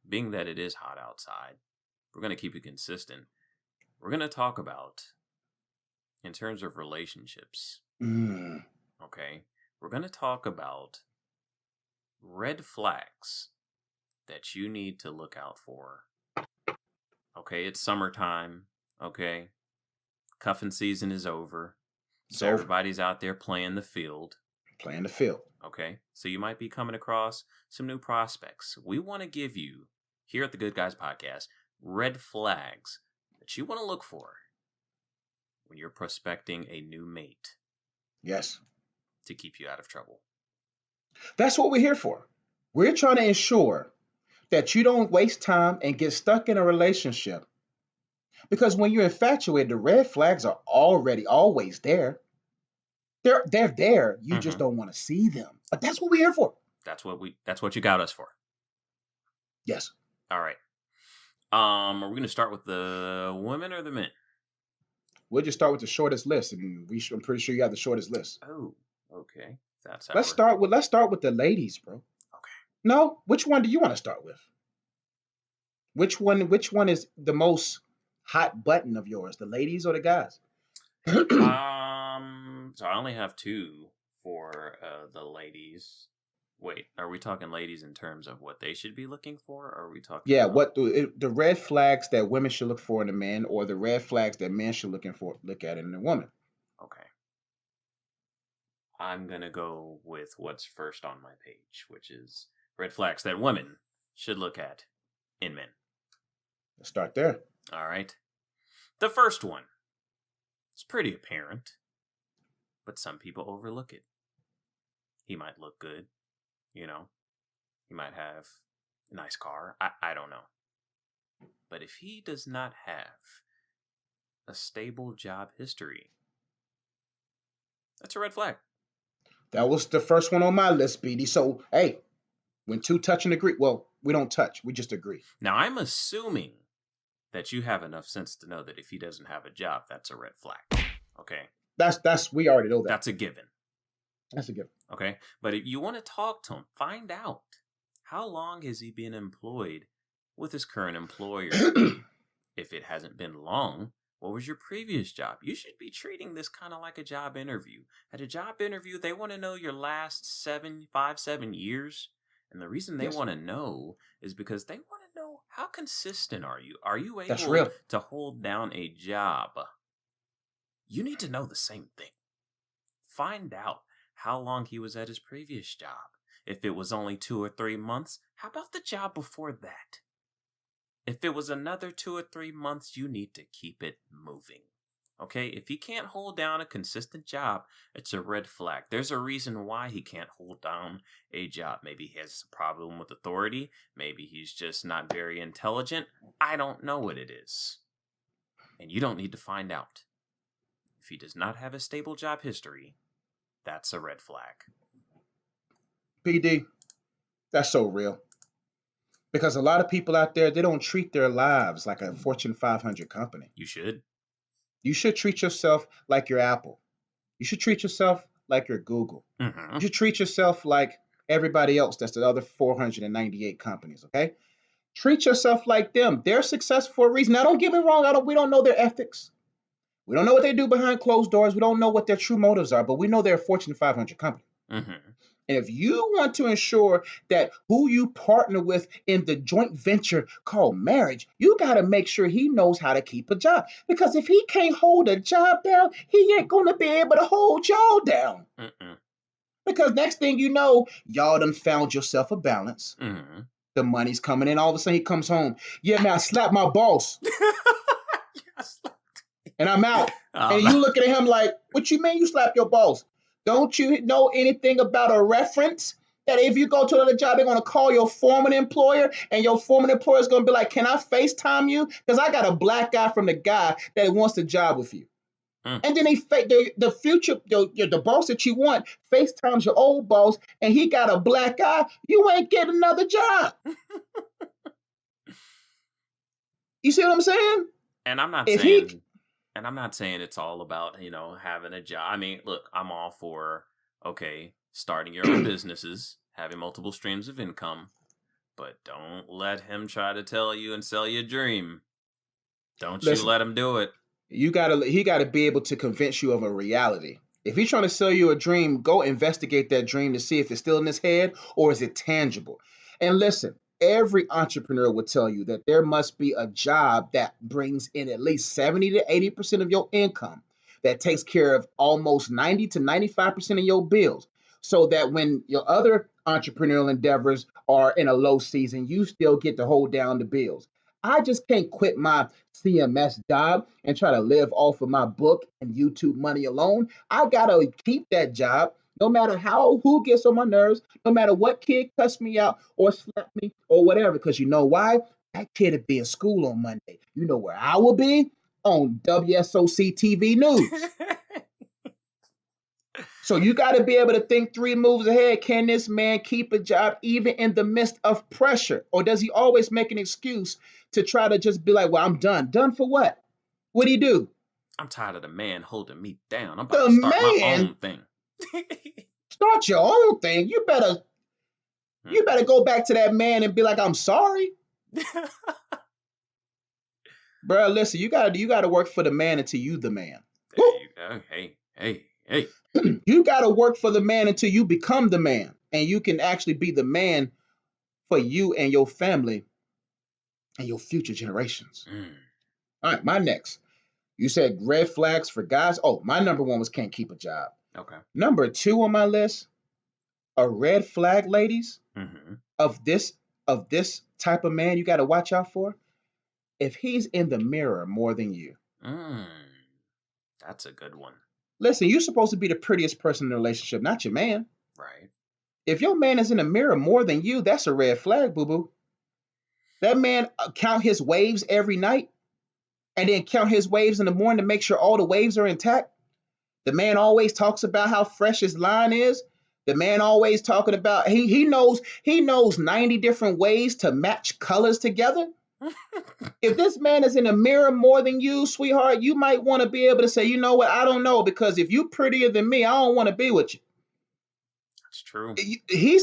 being that it is hot outside, we're going to keep it consistent. We're going to talk about, in terms of relationships, Mm, okay? We're going to talk about red flags that you need to look out for. Okay, it's summertime. Okay, cuffing season is over. it's So over. everybody's out there playing the field. Playing the field. Okay, so you might be coming across some new prospects. We want to give you, here at the Good Guys Podcast, red flags that you want to look for when you're prospecting a new mate Yes. to keep you out of trouble. That's what we're here for. We're trying to ensure that you don't waste time and get stuck in a relationship. Because when you're infatuated, the red flags are already always there. They're there. You just Mm-hmm. don't want to see them. But that's what we're here for. That's what you got us for. Yes. All right. Are we going to start with the women or the men? We'll just start with the shortest list, and I'm pretty sure you have the shortest list. Oh, okay. That's how Let's start with the ladies, bro. Okay. No, which one do you want to start with? Which one is the most hot button of yours, the ladies or the guys? So I only have two for the ladies. Wait, are we talking ladies in terms of what they should be looking for, or are we talking Yeah, about? what the red flags that women should look for in a man, or the red flags that men should look at in a woman. Okay. I'm gonna go with what's first on my page, which is red flags that women should look at in men. Let's start there. All right. The first one. It's pretty apparent, but some people overlook it. He might look good, you know. He might have a nice car. I don't know. But if he does not have a stable job history, that's a red flag. That was the first one on my list, BD. So, hey, when two touch and agree, well, we don't touch, we just agree. Now, I'm assuming that you have enough sense to know that if he doesn't have a job, that's a red flag. Okay? That's we already know that. That's a given. That's a given. Okay? But if you want to talk to him, find out how long has he been employed with his current employer. If it hasn't been long, what was your previous job? You should be treating this kind of like a job interview. At a job interview, they want to know your last 7 years. And the reason they Yes. want to know is because they want to know, how consistent are you? Are you That's able real. to hold down a job? You need to know the same thing. Find out how long he was at his previous job. If it was only 2 or 3 months, how about the job before that? If it was another 2 or 3 months, you need to keep it moving. Okay? If he can't hold down a consistent job, it's a red flag. There's a reason why he can't hold down a job. Maybe he has a problem with authority. Maybe he's just not very intelligent. I don't know what it is. And you don't need to find out. If he does not have a stable job history, that's a red flag. PD, that's so real. Because a lot of people out there, they don't treat their lives like a Fortune 500 company. You should. You should treat yourself like your Apple. You should treat yourself like your Google. Mm-hmm. You should treat yourself like everybody else. That's the other 498 companies, okay? Treat yourself like them. They're successful for a reason. Now, don't get me wrong. We don't know their ethics. We don't know what they do behind closed doors. We don't know what their true motives are, but we know they're a Fortune 500 company. Mm-hmm. And if you want to ensure that who you partner with in the joint venture called marriage, you got to make sure he knows how to keep a job. Because if he can't hold a job down, he ain't going to be able to hold y'all down. Mm-mm. Because next thing you know, y'all done found yourself a balance. Mm-hmm. The money's coming in. All of a sudden he comes home. Yeah, man, I slapped my boss. Yes. And I'm out. Oh, And you looking at him like, what you mean you slapped your boss? Don't you know anything about a reference? That if you go to another job, they're going to call your former employer, and your former employer is going to be like, can I FaceTime you? Because I got a black guy from the guy that wants the job with you. Mm. And then the future, the boss that you want FaceTimes your old boss, and he got a black guy, you ain't getting another job. You see what I'm saying? And I'm not If saying he and I'm not saying it's all about, having a job. I mean, look, I'm all for, okay, starting your own businesses, having multiple streams of income. But don't let him try to tell you and sell you a dream. Don't you Listen, let him do it. he gotta be able to convince you of a reality. If he's trying to sell you a dream, go investigate that dream to see if it's still in his head or is it tangible. And listen, every entrepreneur will tell you that there must be a job that brings in at least 70 to 80% of your income, that takes care of almost 90 to 95% of your bills. So that when your other entrepreneurial endeavors are in a low season, you still get to hold down the bills. I just can't quit my CMS job and try to live off of my book and YouTube money alone. I gotta keep that job no matter how who gets on my nerves, no matter what kid cuss me out or slap me or whatever. Because you know why? That kid would be in school on Monday. You know where I will be? On WSOC TV News. So you got to be able to think 3 moves ahead. Can this man keep a job even in the midst of pressure? Or does he always make an excuse to try to just be like, well, I'm done. Done for what? What'd he do? I'm tired of the man holding me down. I'm about The to start my man own thing. start your own thing. You better go back to that man and be like, I'm sorry. Bro, listen, you gotta work for the man until you the man. There you go. Hey. You gotta work for the man until you become the man. And you can actually be the man for you and your family and your future generations. Mm, All right, my next. You said red flags for guys. Oh, my number one was can't keep a job. okay. Number two on my list, a red flag, ladies, Mm-hmm. of this type of man you got to watch out for. If he's in the mirror more than you. Mm, that's a good one. Listen, you're supposed to be the prettiest person in the relationship, not your man. Right. If your man is in the mirror more than you, that's a red flag, boo boo. That man count his waves every night and then count his waves in the morning to make sure all the waves are intact. The man always talks about how fresh his line is. The man always talking about he knows 90 different ways to match colors together. If this man is in the mirror more than you, sweetheart, you might want to be able to say, you know what, I don't know, because if you prettier than me, I don't want to be with you. That's true. Y'all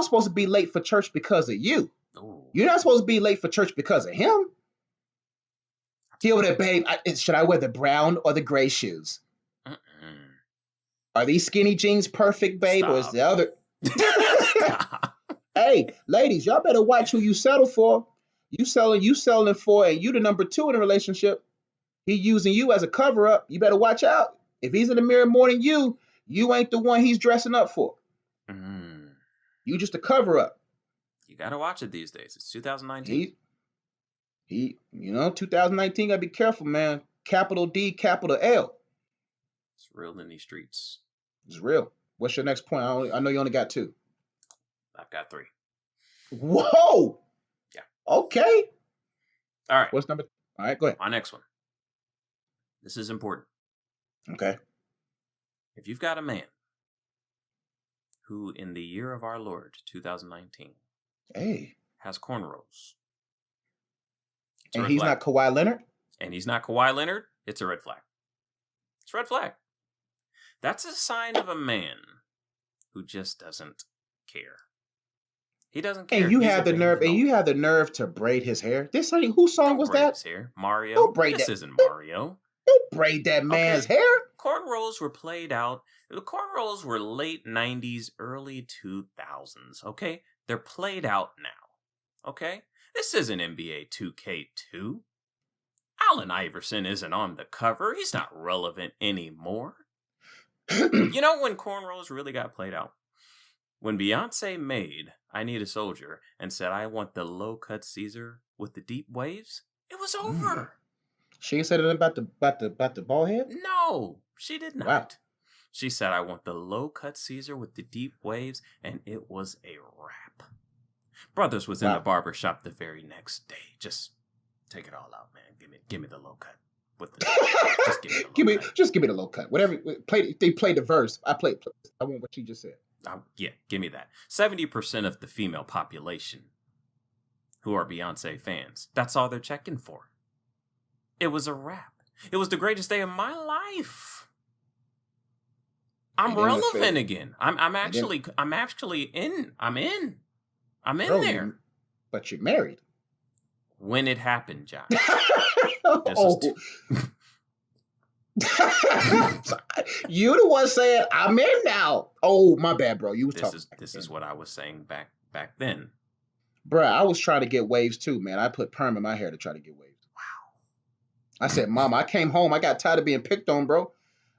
supposed to be late for church because of you. Ooh, You're not supposed to be late for church because of him. He over there, babe, should I wear the brown or the gray shoes? mm-mm. Are these skinny jeans perfect, babe, or is Stop. the other? Stop. Hey, ladies, y'all better watch who you settle for. You selling for, and you the number two in a relationship. He using you as a cover up. You better watch out. If he's in the mirror more than you ain't the one he's dressing up for. Mm. You just a cover up. You gotta watch it these days. It's 2019. He 2019 gotta be careful, man. Capital D, capital L. It's real in these streets. It's real. What's your next point? I know you only got two. I've got 3. Whoa. Yeah. Okay. All right. What's number? All right, go ahead. My next one. This is important. Okay. If you've got a man who, in the year of our Lord, 2019, Hey. has cornrows, it's a And red he's flag. not Kawhi Leonard? And he's not Kawhi Leonard, it's a red flag. It's a red flag. That's a sign of a man who just doesn't care. He doesn't care. And you He's have the nerve, and abandoned all. you have the nerve to braid his hair. This ain't whose song Don't was braid that? his hair. Mario. Don't braid This that. isn't Mario. Don't braid that man's Okay. hair. Cornrows were played out. The cornrows were late 90s, early 2000s, okay? They're played out now, okay? This isn't NBA 2K2. Allen Iverson isn't on the cover. He's not relevant anymore. You know when cornrows really got played out? When Beyonce made I Need a Soldier and said, I want the low-cut Caesar with the deep waves, it was over. She ain't said anything about the ball head? No, she did not. Wow. She said, I want the low-cut Caesar with the deep waves, and it was a wrap. Brothers was in the barber shop the very next day. Just take it all out, man. Give me the low cut. With the just give me the low cut. Just give me the low cut. Whatever they played the verse. I want what she just said. Yeah, give me that. 70% of the female population who are Beyonce fans, that's all they're checking for. It was a wrap. It was the greatest day of my life. I'm relevant again. I'm in. I'm in Bro, there. but you're married. When it happened, Josh. This was Oh, you the one saying I'm in now. Oh, my bad, bro. You was this talking is back this then. is what I was saying back then. Bro, I was trying to get waves too, man. I put perm in my hair to try to get waves. Wow. I said, Mama, I came home. I got tired of being picked on, bro.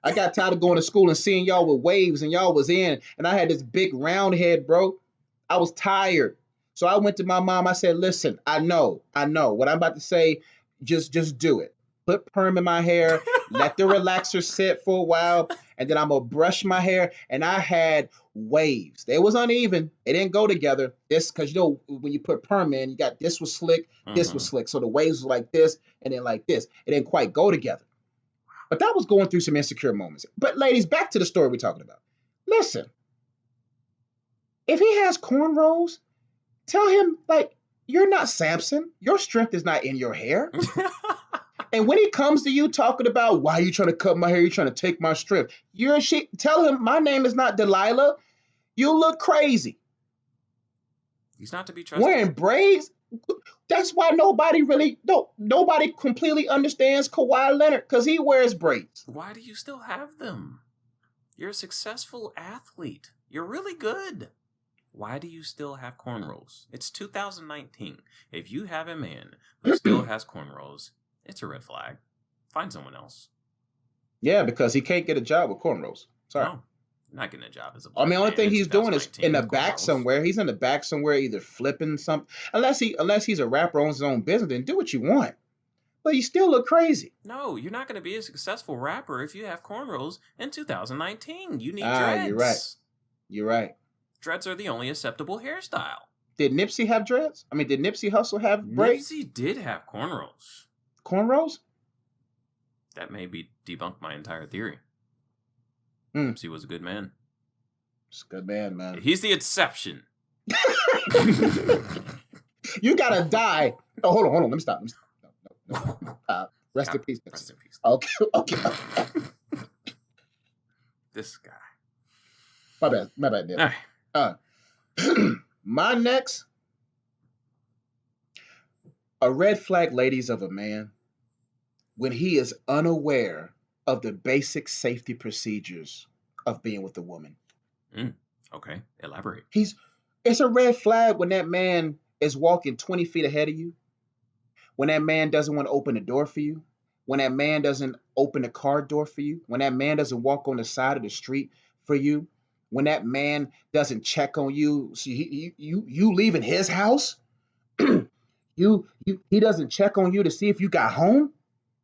I got tired of going to school and seeing y'all with waves and y'all was in, and I had this big round head, bro. I was tired. So I went to my mom. I said, listen, I know. What I'm about to say, just do it. Put perm in my hair, let the relaxer sit for a while, and then I'm gonna brush my hair. And I had waves. They was uneven. They didn't go together. This because you know when you put perm in, you got this was slick, this was Mm-hmm. slick. So the waves was like this and then like this. It didn't quite go together. But that was going through some insecure moments. But ladies, back to the story we're talking about. Listen, if he has cornrows, tell him like you're not Samson. Your strength is not in your hair. And when he comes to you talking about why you trying to cut my hair, you trying to take my strength, tell him my name is not Delilah. You look crazy. He's not to be trusted. Wearing braids. That's why nobody completely understands Kawhi Leonard because he wears braids. Why do you still have them? You're a successful athlete. You're really good. Why do you still have cornrows? It's 2019. If you have a man who still has cornrows, it's a red flag. Find someone else. Yeah, because he can't get a job with cornrows. Sorry. No, you're not getting a job as a I black mean, the only man thing in he's doing is 2019 in the with back cornrows. somewhere. He's in the back somewhere, either flipping something. Unless he's a rapper, owns his own business, then do what you want. But you still look crazy. No, you're not going to be a successful rapper if you have cornrows in 2019. You need You're right. dreads. You're right. Dreads are the only acceptable hairstyle. Did Nipsey have dreads? I mean, did Nipsey Hussle have braids? Nipsey did have cornrows. Cornrows? That maybe debunk my entire theory. Mm. Nipsey was a good man. He's a good man. He's the exception. You gotta die. Oh, hold on. Let me stop. No. Rest in peace. Rest in peace. Okay. This guy. My bad, Dad. All right. My next, a red flag, ladies, of a man when he is unaware of the basic safety procedures of being with a woman. Okay, elaborate. It's a red flag when that man is walking 20 feet ahead of you, when that man doesn't want to open the door for you, when that man doesn't open the car door for you, when that man doesn't walk on the side of the street for you, when that man doesn't check on you, so you leaving his house, he doesn't check on you to see if you got home.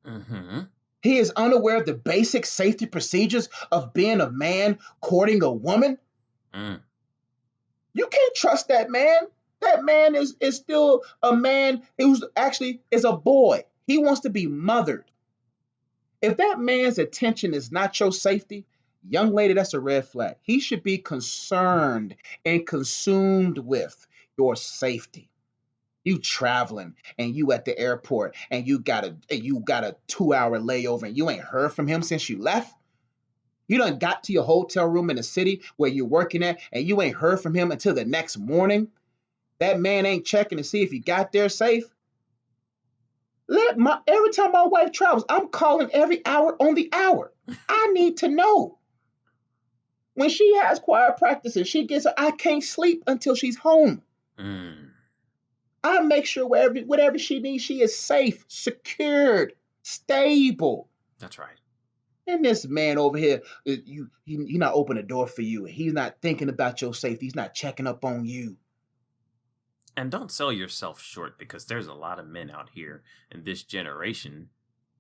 Mm-hmm. He is unaware of the basic safety procedures of being a man courting a woman. You can't trust that man. That man is still a man who's actually is a boy. He wants to be mothered. If that man's attention is not your safety, young lady, that's a red flag. He should be concerned and consumed with your safety. You traveling and you at the airport and you got a 2-hour layover and you ain't heard from him since you left. You done got to your hotel room in the city where you're working at and you ain't heard from him until the next morning. That man ain't checking to see if you got there safe. Every time my wife travels, I'm calling every hour on the hour. I need to know. When she has choir practice and she gets I can't sleep until she's home. I make sure whatever she needs, she is safe, secured, stable. That's right. And this man over here, he not open the door for you. He's not thinking about your safety. He's not checking up on you. And don't sell yourself short, because there's a lot of men out here in this generation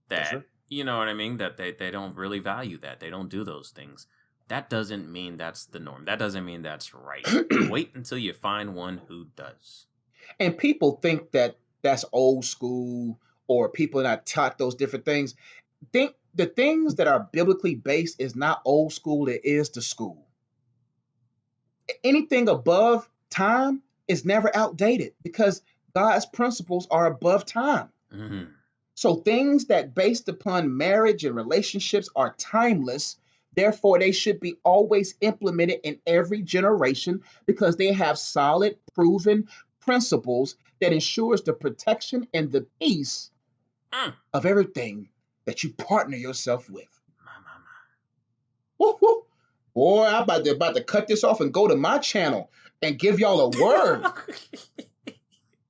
that, Sure. You know what I mean, that they don't really value that. They don't do those things. That doesn't mean that's the norm. That doesn't mean that's right. Wait until you find one who does. And people think that that's old school, or people are not taught those different things. Think the things that are biblically based is not old school. It is the school. Anything above time is never outdated because God's principles are above time. Mm-hmm. So things that based upon marriage and relationships are timeless. Therefore, they should be always implemented in every generation because they have solid, proven principles that ensures the protection and the peace Mm. of everything that you partner yourself with. My, my, Woo, woo. Boy, I'm about to cut this off and go to my channel and give y'all a word. my.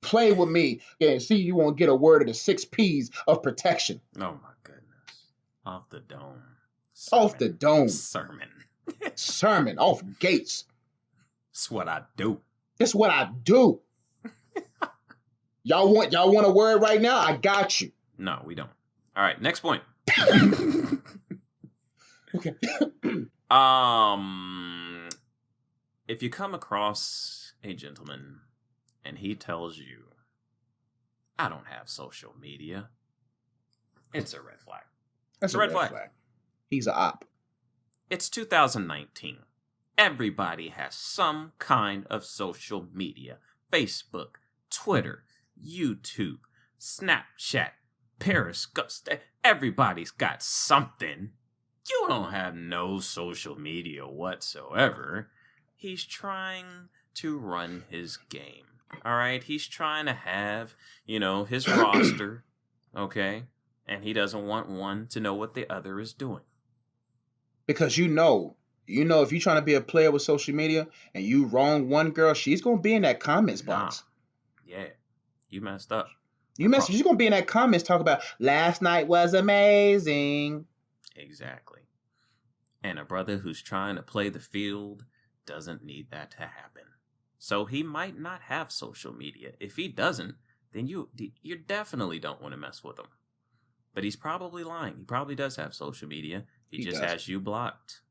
Play with me and see you won't get a word of the 6 P's of protection. Oh my goodness. Off the dome. Off the dome. Sermon. Sermon. Off gates. That's what I do. That's what I do. Y'all want a word right now? I got you. No, we don't. All right, next point. Okay. If you come across a gentleman and he tells you, I don't have social media, it's a red flag. That's a red flag. He's a op. It's 2019. Everybody has some kind of social media. Facebook, Twitter, YouTube, Snapchat, Periscope. Everybody's got something. You don't have no social media whatsoever. He's trying to run his game. All right? He's trying to have, his roster, okay? And he doesn't want one to know what the other is doing. Because if you're trying to be a player with social media and you wrong one girl, she's going to be in that comments box. Yeah. You messed up. She's going to be in that comments talking about, last night was amazing. Exactly. And a brother who's trying to play the field doesn't need that to happen. So he might not have social media. If he doesn't, then you definitely don't want to mess with him. But he's probably lying. He probably does have social media. He just has you blocked.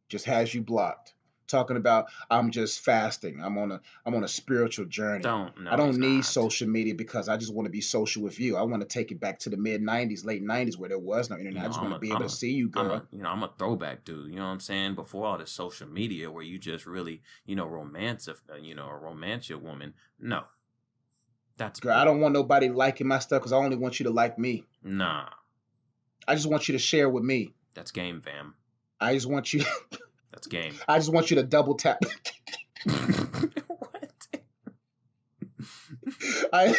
Just has you blocked. Talking about, I'm just fasting. I'm on a spiritual journey. I don't need social media because I just want to be social with you. I want to take it back to the mid-90s, late 90s where there was no internet. I just want to be able to see you, girl. I'm a throwback dude. You know what I'm saying? Before all this social media where you just really, romance your woman. No. That's girl, I don't want nobody liking my stuff because I only want you to like me. Nah. I just want you to share with me. That's game, fam. I just want you... That's game. I just want you to double tap. What? I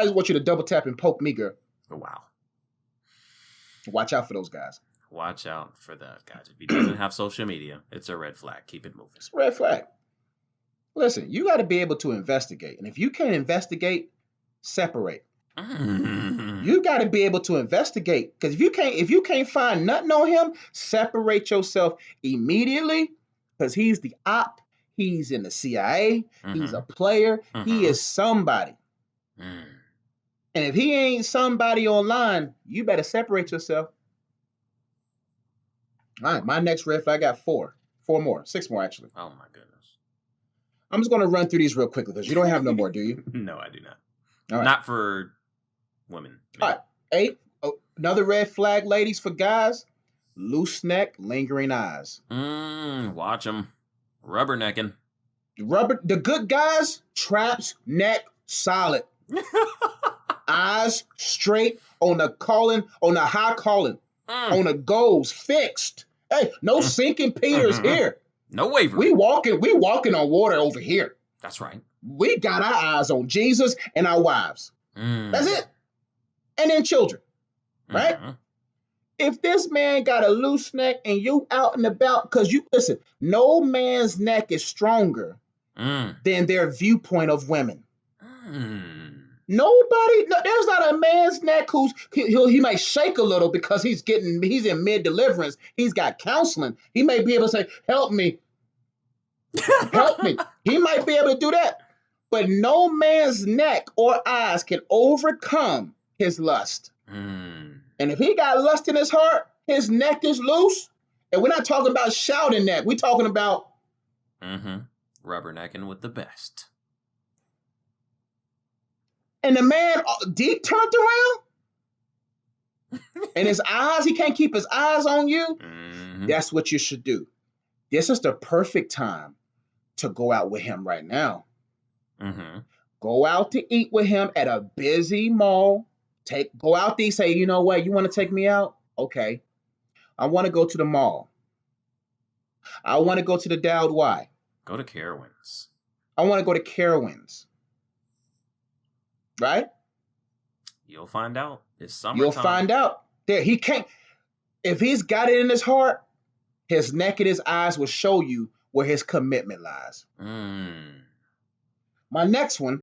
just want you to double tap and poke me, girl. Wow. Watch out for those guys. Watch out for that, guys. If he doesn't have social media, it's a red flag. Keep it moving. It's a red flag. Listen, you got to be able to investigate. And if you can't investigate, separate. You got to be able to investigate, because if you can't find nothing on him, separate yourself immediately, because he's the op. He's in the CIA. He's a player. He is somebody. And if he ain't somebody online, you better separate yourself. All right, my next red flag, I got 6 more actually. Oh my goodness. I'm just going to run through these real quickly because you don't have no more, do you? No, I do not. All right. Not for women. All right. 8. Another red flag, ladies, for guys. Loose neck, lingering eyes. Watch them. Rubbernecking. The good guys, traps, neck, solid. Eyes straight on the high calling. On the goals, fixed. Hey, no sinking Peters here. No wavering. We walking on water over here. That's right. We got our eyes on Jesus and our wives. That's it. And then children. Right? If this man got a loose neck and you out and about, because listen, no man's neck is stronger than their viewpoint of women. There's not a man's neck he might shake a little because he's in mid-deliverance. He's got counseling. He may be able to say, help me. Help me. He might be able to do that. But no man's neck or eyes can overcome his lust. And if he got lust in his heart, his neck is loose. And we're not talking about shouting neck. We're talking about rubbernecking with the best. And the man deep turned around. And his eyes, he can't keep his eyes on you. That's what you should do. This is the perfect time to go out with him right now. Go out to eat with him at a busy mall. Go out there, say, you know what, you want to take me out? Okay. I want to go to the mall. I want to go to the Dowd. Why? Go to Carowinds. I want to go to Carowinds. Right? You'll find out. It's You'll summertime. find out. There, he can't. If he's got it in his heart, his neck and his eyes will show you where his commitment lies. Mm. My next one